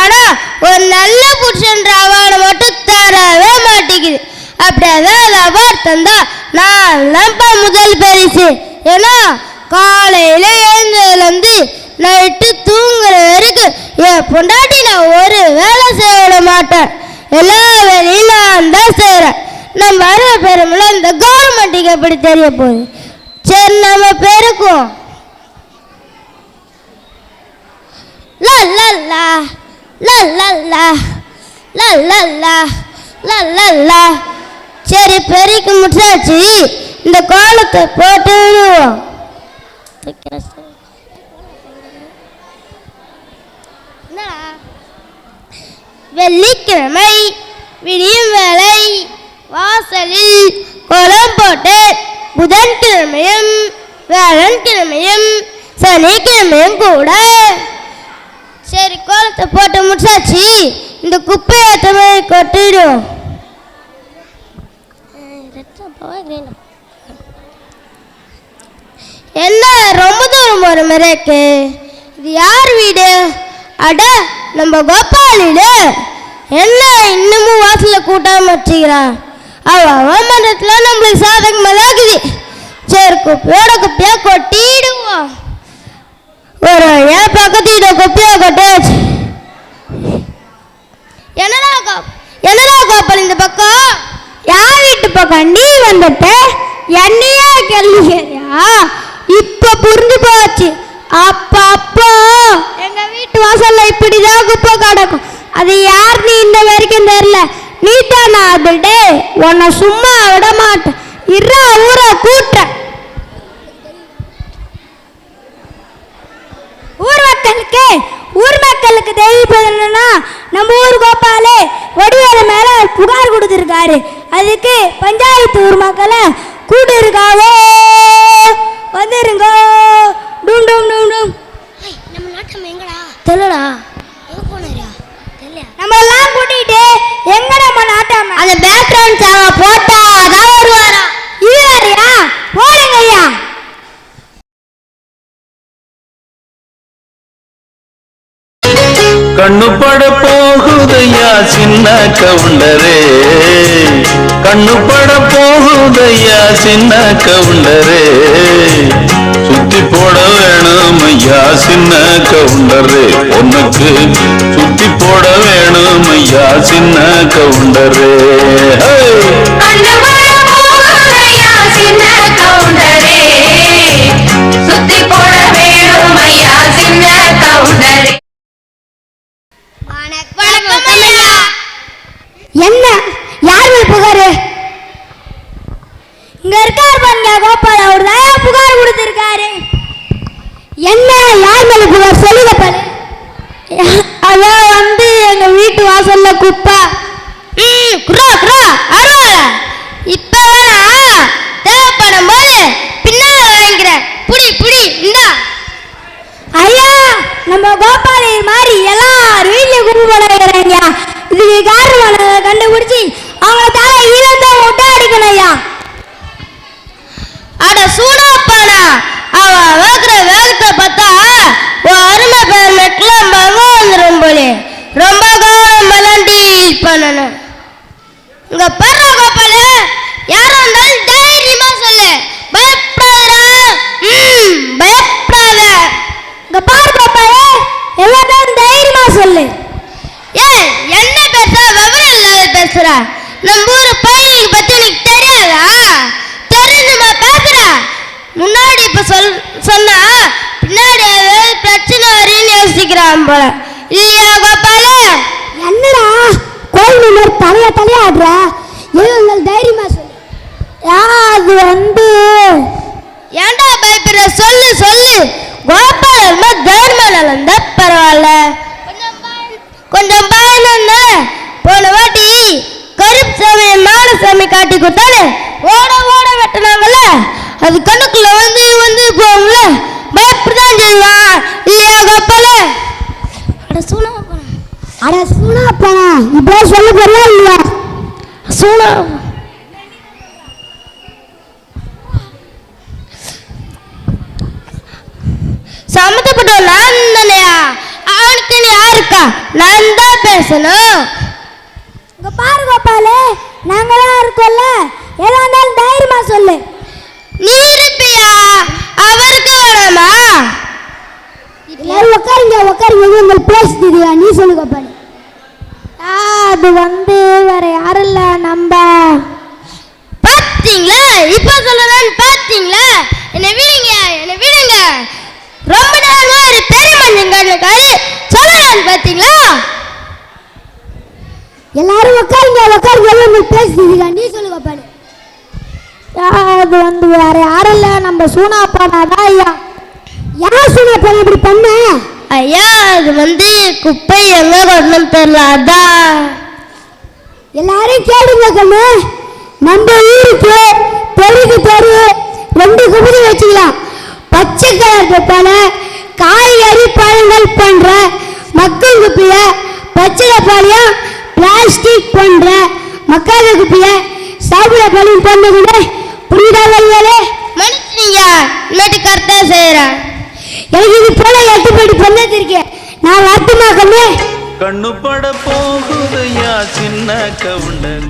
ஆனா ஒரு நல்ல புருஷன்ற அவார்டு மட்டும் தரவே மாட்டேங்குது. அப்படியாதான் அது அவார்டு தந்தா நான் தான்ப்பா முதல் பரிசு. ஏன்னா காலையில எழுந்ததுலேருந்து நைட்டு தூங்குற வரைக்கும் என் பொண்டாட்டி நான் ஒரு வேலை செய்ய விட மாட்டேன். எல்லா வேலையும் நான் தான் செய்கிறேன். நம்ம வர பெருமில்ல இந்த கவர்மெண்ட்டுக்கு எப்படி தெரிய போகுது? சரி நம்ம பெருக்குவோம். லா லா லா லா லா லா லா லா லா லா லா லா. சரி பெருக்கி முடிச்சாச்சு, இந்த கோலத்தை போட்டு விடுவோம். வெள்ளிக்கிழமை விடியும் வேலை வாசலில் கோலம் போட்டு புதன்கிழமையும் வியாழன்கிழமையும் சனிக்கிழமையும் கூட. சரி கோலத்தை போட்டு முடிச்சாச்சு, இந்த குப்பையை தமிழ் கொட்டிடும். என்ன ரொம்ப தூரம் ஒரு மிரக்கு? இது யார் வீடு? அட நம்ம கோபாலில. என்ன இன்னமும் வாசல கூட்டாம வச்சுக்கிறான்? அவன் மன்றத்துல நம்மளுக்கு சாதகமாக தான் இருக்குது. சரி குப்பையோட குப்பையா கொட்டிடுவோம். ஒரு ஏன் பக்கத்து இதை குப்பையா கொட்டாச்சு. என்னடா கோபால் இந்த பக்கம்? யார் வீட்டு பக்கம் நீ வந்துட்ட? என்னையே கேள்வியா? இப்ப புரிஞ்சு போச்சு. அப்போ எங்க வீட்டு வாசல்ல இப்படிதான் குப்பை கிடக்கும். அது யார் நீ இந்த வரைக்கும் தெரியல. நீ தானா அது? டே உன்னை சும்மா விட மாட்டேன். இரா ஊரை கூட்ட. ஊர் மக்களுக்கு தெரிவிப்பது என்னன்னா, நம்ம ஊர் கோபாலே வடிவேலு மேல புகார் கொடுத்துருக்காரு. அதுக்கு பஞ்சாயத்து ஊர் மக்களை கூட்டு இருக்காவோ வந்துருங்க. டூம் டூம் டூம் டூம். நம்ம நாட்டம் எங்கடா தெரியலடா. எங்க போனாரா தெரியல. நம்ம எல்லாம் கூட்டிட்டு எங்க நம்ம நாட்டம் அந்த பேக்ரவுண்ட் சாங்க போட்டா அதான் வருவாரா? இது வேறயா? போறங்க ஐயா. கண்ணு பட போகுதையா சின்ன கவுண்டரே, கண்ணு பட போகுதையா சின்ன கவுண்டரே, சுத்தி போட வேணும் ஐயா சின்ன கவுண்டரே, உனக்கு சுத்தி போட வேணும் ஐயா சின்ன கவுண்டரே. என்ன யார் மேல் புகாரு? இங்க இருக்காரு பாருங்க கோபால், அவர் தான் புகார் கொடுத்திருக்காரு. என்ன யார் மேல புகார் சொல்லுங்க பாரு. அதான் எங்க வீட்டு வாசல்ல குப்பை. குரா குரா அருவாள இப்ப வேணா தேவைப்படும் போது பின்னால வாங்கிக்கிறேன். புடி புடி இந்தா. ஐயா நம்ம கோபால் மாதிரி எல்லாரும் வீட்லயும் குப்பை போட வைக்கிறாங்க. இதுக்கு காரணம் கண்டுபிடிச்சி அவங்க தலை ஈழத்தை முட்டை அடிக்கணும் ஐயா. அட சூடாப்பானா அவன் வேகிற வேகத்தை பார்த்தா அருமை பேர் நெட்லாம் பங்க வந்துடும் போலே. ரொம்ப கவனம் டீல் பண்ணணும். இங்க பர்ற கோபால யாரா இருந்தாலும் தைரியமா சொல்லு, பயப்படாதடா. பயப்படாத. இங்க பாரு கோபால எல்லாரும் தைரியமா சொல்லு. ஏன் என்ன பேசுற? விவரம் இல்லாத பேசுற. நம்ம ஊர் பையனுக்கு பத்தி எனக்கு தெரியாதா? தெரிஞ்சுமா பேசுற. முன்னாடி இப்ப சொன்னா பின்னாடி பிரச்சனை வருன்னு யோசிக்கிறான் போல. இல்லையா கோபால? என்னடா கோயில் தலையா ஆடுற? எல்லாம் தைரியமா சொல்லு. அது ஏன்டா பயப்படுற? சொல்லு சொல்லு. கோபால தைரியமா இருந்தா பரவாயில்ல. கொஞ்சம் பயணம் போன வாட்டி கருப்பு சாமி மானசாமி காட்டி கொடுத்தானே ஓட ஓட வெட்டினாங்கல்ல, அது கணக்குல வந்து போகும்ல, பயப்படதான் செய்வான். இல்லையா கோபால? அட சூனாப்பா இப்ப சொல்ல போறியா இல்லையா? சூனா சம்மந்தப்பட்ட நான் தானையா? அவனுக்கு யாரு அக்கா நான் தான் பேசணும். இங்க பாரு கோபாலு, நாங்களாம் இருக்கோம்ல, எதா இருந்தாலும் தைரியமா சொல்லு. நீ இருப்பியா? அவருக்கு வேணாமா? எல்லாரும் உட்காருங்க, உங்களுக்கு பேசுதியா? நீ சொல்லு கோபாலு. அது வேற யாரும் இல்ல, நம்ம. பாத்தீங்களா, இப்ப சொல்லுறேன்னு பாத்தீங்களா? என்ன விடுங்க. ரொம்ப நேரமா ஒரு பெரிய மனுஷங்காரு சொல்லலான்னு பாத்தீங்களா? எல்லாரும் உட்காருங்க, உங்களுக்கு பேசுதியா? நீ சொல்லு கோபாலு. அது வேற யாரும் இல்ல, நம்ம சூனாப்பாடாதான் ஐயா. யார் சூனாப்பாடா இப்படி பண்ண? ஐயா அது குப்பை எங்க கொண்டு தெரியல, அதான். எல்லாரும் கேளுங்க கண்ணு, நம்ம ஊருக்கு தெருக்கு தெரு 2 குப்பை வச்சுக்கலாம். பச்சை கலர் குப்பையில காய்கறி பழங்கள் பண்ற மக்கள் குப்பைய, பச்சை டப்பாலையும் பிளாஸ்டிக் பண்ற மக்காத குப்பைய சாப்பிட பழம் பண்ணுங்க. புரியுதா வழியாலே? மனுஷனீங்க இல்லாட்டி கரெக்டா செய்யறேன். எனக்கு இது போல 8 படி பண்ணது இருக்கேன். நான் வார்த்தமா கண்ணு. கண்ணு பட போகுதையா சின்ன கவுண்டர்.